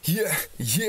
Yeah,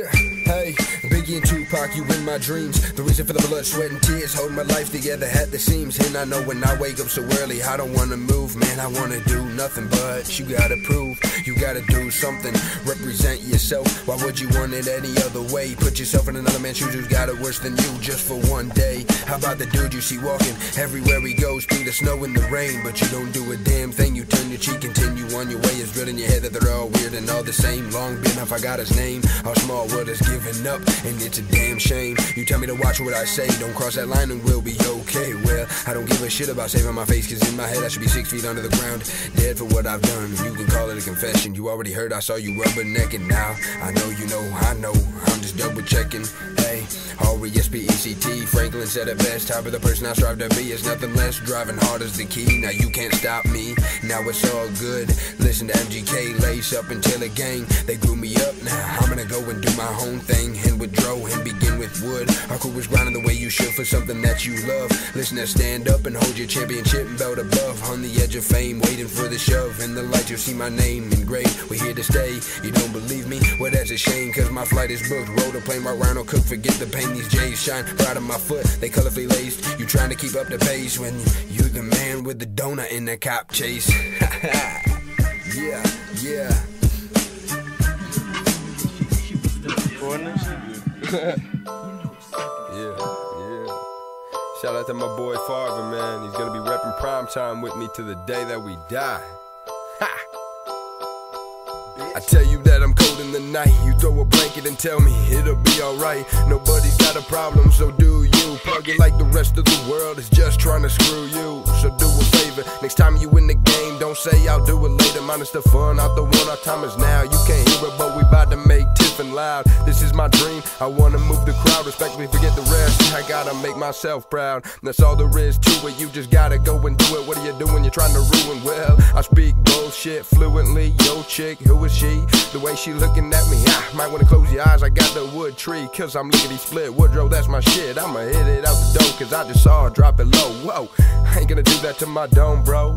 hey, Biggie and Tupac, you in my dreams. The reason for the blood, sweat, and tears, holding my life together at the seams. And I know when I wake up so early, I don't wanna move, man, I wanna do nothing. But you gotta prove, you gotta do something. Represent yourself, why would you want it any other way? Put yourself in another man's shoes who's got it worse than you just for one day. How about the dude you see walking everywhere he goes, through the snow and the rain, but you don't do a damn thing. You turn your cheek, continue on your way. It's drilled in your head that they're all weird and all the same. Long been I forgot his name. Our small world is giving up, and it's a damn shame. You tell me to watch what I say, don't cross that line and we'll be okay. Well, I don't give a shit about saving my face, cause in my head I should be 6 feet under the ground, dead for what I've done. You can call it a confession, you already heard I saw you rubbernecking. Now, I know you know, I know, I'm just double checking. Hey, R-E-S-P-E-C-T, Franklin said it best. Type of the person I strive to be is nothing less. Driving hard is the key, now you can't stop me. Now it's all good, listen to MGK, lace up until the gang. They grew me up, now I'm gonna go and do my own thing and withdraw and begin with wood. Our crew is grinding the way you should for something that you love. Listen to stand up and hold your championship belt above. On the edge of fame, waiting for the shove. In the light you'll see my name engraved. We're here to stay, you don't believe me? Well that's a shame, cause my flight is booked. Roll the plane right round, or cook, forget the pain. These J's shine proud of my foot, they colorfully laced. You trying to keep up the pace when you're the man with the donut in the cop chase. Yeah. Yeah. Shout out to my boy Farver, man. He's gonna be repping primetime with me to the day that we die. Ha! I tell you that I'm cold in the night. You throw a blanket and tell me it'll be alright. Nobody's got a problem, so do you. Plug it like the rest of the world is just trying to screw you. So do a favor, next time you in the game, don't say I'll do it later. Minus the fun, out the one, our time is now. You can't hear it, but we bout to make Tiffin loud. This is my dream, I wanna move the crowd. Respectfully forget the rest, I gotta make myself proud. That's all there is to it, you just gotta go and do it. What are you doing, you're trying to ruin? Well, I speak bullshit fluently. Yo chick, who is she? The way she looking at me, I might wanna close your eyes. I got the wood tree, cause I'm lickety split. Woodrow, that's my shit, I'ma hit it out the door, cause I just saw her drop it low. Whoa, I ain't gonna do that to my dome, bro.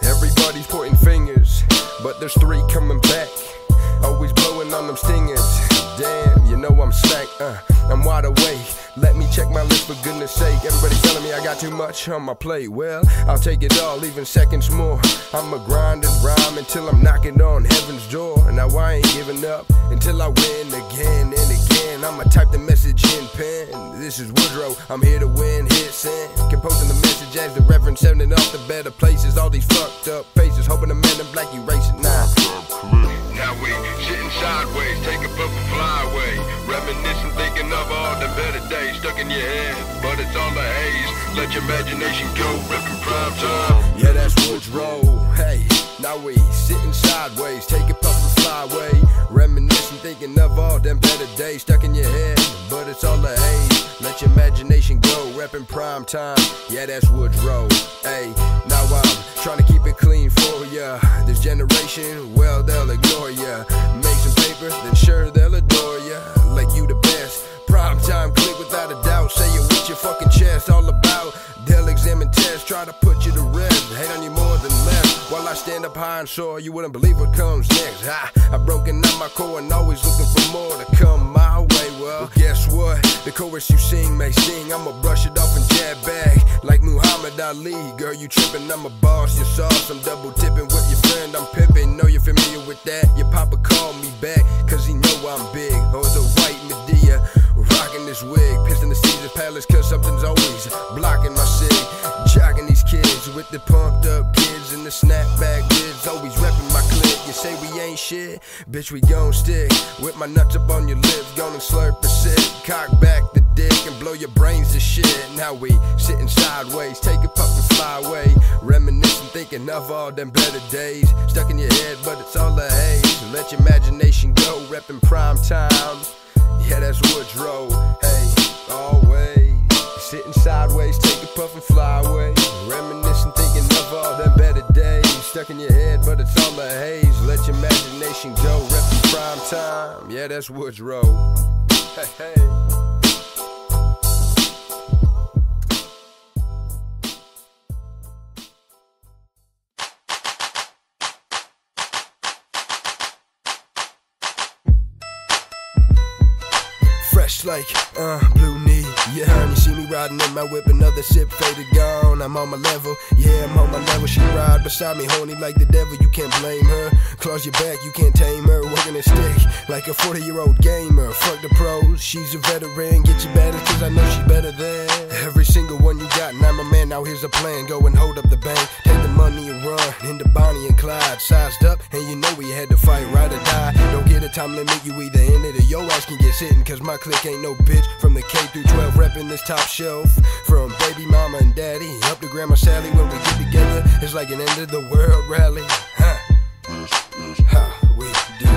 Everybody's pointing fingers, but there's 3 coming back. Always blowing on them stingers. Damn, you know I'm stank, I'm wide awake. Let me check my list for goodness sake. Everybody telling me I got too much on my plate. Well, I'll take it all, even seconds more. I'ma grind and rhyme until I'm knocking on heaven's door. And now I ain't giving up until I win again and again. I'ma type the message in pen. This is Woodrow, I'm here to win, hit send. Composing the message as the reverend sending off the better places. All these fucked up faces, hoping the men in black erase it now. Now we sitting sideways, take a puff and fly away. Reminiscing, thinking of all the better days stuck in your head, but it's all a haze. Let your imagination go, ripping prime time. Yeah, that's Woodrow. Hey, now we sitting sideways, take a puff and fly away. Reminiscing, thinking of all them better days stuck in your head, but it's all a haze. Let your imagination go, repping prime time. Yeah, that's Woodrow. Hey, now I'm trying to keep it clean for ya. This generation, well, they'll ignore ya. Make some paper, then sure they'll adore ya. Like you the best. Prime time click without a doubt. Say it with your fucking chest. All about they'll examine test, try to put you to rest. Hate on you more than less. While I stand up high and soar, you wouldn't believe what comes next. I've broken out my core and always looking for more to come my way. Well, guess what? The chorus you sing may sing. I'ma brush it off and jab back like Muhammad Ali. Girl, you tripping, I'm a boss. You sauce, I'm double tipping with your friend. I'm pimping, know you're familiar with that. Your papa called me back, cause he know I'm big. Oh, the white Medea, rocking this wig. Pissing the Caesar Palace, cause something's always blocking my sig. Jocking these kids with the pumped up kids and the snapback vids. Always repping my clip. You say we ain't shit, bitch, we gon' stick. With my nuts up on your lips, gonna slurp a sip. Cock back the dick and blow your brains to shit. Now we sitting sideways, take a puff and fly away. Reminiscing, thinking of all them better days stuck in your head, but it's all a haze. Let your imagination go, repping prime time. Yeah, that's Woodrow. Hey, always sitting sideways, take a puff and fly away. Reminiscing, thinking of all them better days stuck in your head, but it's all a haze. Let your imagination go, repping prime time. Yeah, that's Woodrow. Hey, hey. fresh like blue knee. Yeah, and you see me riding in my whip, another sip faded gone. I'm on my level, yeah, I'm on my level. She ride beside me, horny like the devil. You can't blame her. Claws your back, you can't tame her. Working a stick like a 40-year-old gamer. Fuck the pros, she's a veteran. Get your batters, cause I know she better than every single one you got. And I'm a man, now here's a plan. Go and hold up the bank, take the money and run into Bonnie and Clyde. Sized up, and you know we had to fight, ride or die. Don't get a time limit, you either in it or your ass can get sitting. Cause my clique ain't no bitch. From the K through 12 reppin' this top shelf. From baby mama and daddy up to Grandma Sally. When we get together, it's like an end of the world rally. How we do.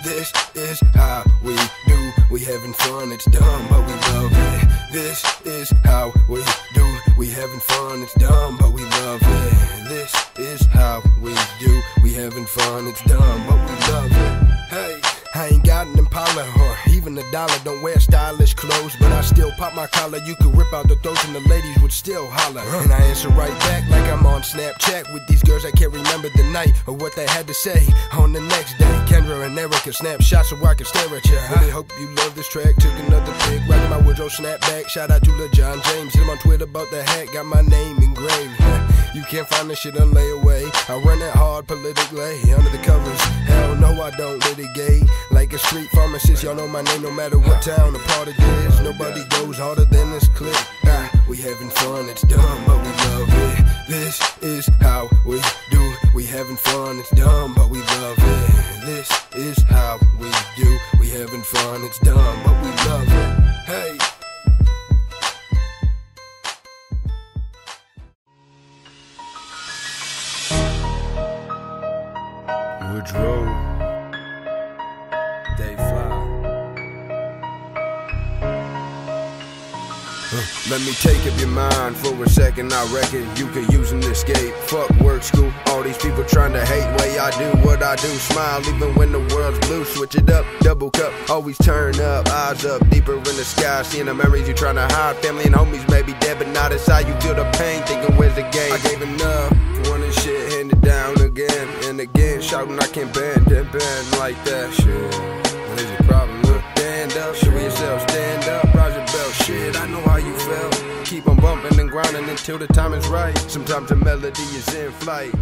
This is how we do. We having fun, it's dumb, but we love it. This is how we do. We having fun, it's dumb, but we love it. This is how we do. We having fun, it's dumb, but we love it. Hey, I ain't got an Impala or even a dollar. Don't wear stylish clothes, but I still pop my collar. You could rip out the throats and the ladies would still holler. And I answer right back like I'm on Snapchat with these girls. I can't remember the night or what they had to say on the next day. Kendra and Erica snapshots so I can stare at you. Really hope you love this track. Took another pic, right in my wardrobe, snap back. Shout out to Lil John James. Hit him on Twitter about the hat, got my name engraved. You can't find this shit on layaway. I run it hard politically, under the covers. Hell no, I don't litigate. Like a street pharmacist, y'all know my name no matter what town or part it is. Nobody goes harder than this clip. We having fun, it's dumb, but we love it. This is how we do. We having fun, it's dumb, but we love it. This is how we do. We having fun, it's dumb, but we love it. Hey. Woodrow, Dave Fly. Let me take up your mind for a second. I reckon you could use an escape. Fuck work, school, all these people trying to hate way I do what I do. Smile even when the world's blue. Switch it up, double cup, always turn up. Eyes up, deeper in the sky. Seeing the memories you trying to hide. Family and homies may be dead, but not inside. You feel the pain, thinking where's the game? I gave enough for wanting shit handed down again and again. Shouting I can't bend like that. Shit, what is your problem? Look, stand up, show yourself, stand up, rise your belt. Shit, I know how you felt. Keep on bumping and grinding until the time is right. Sometimes the melody is in flight.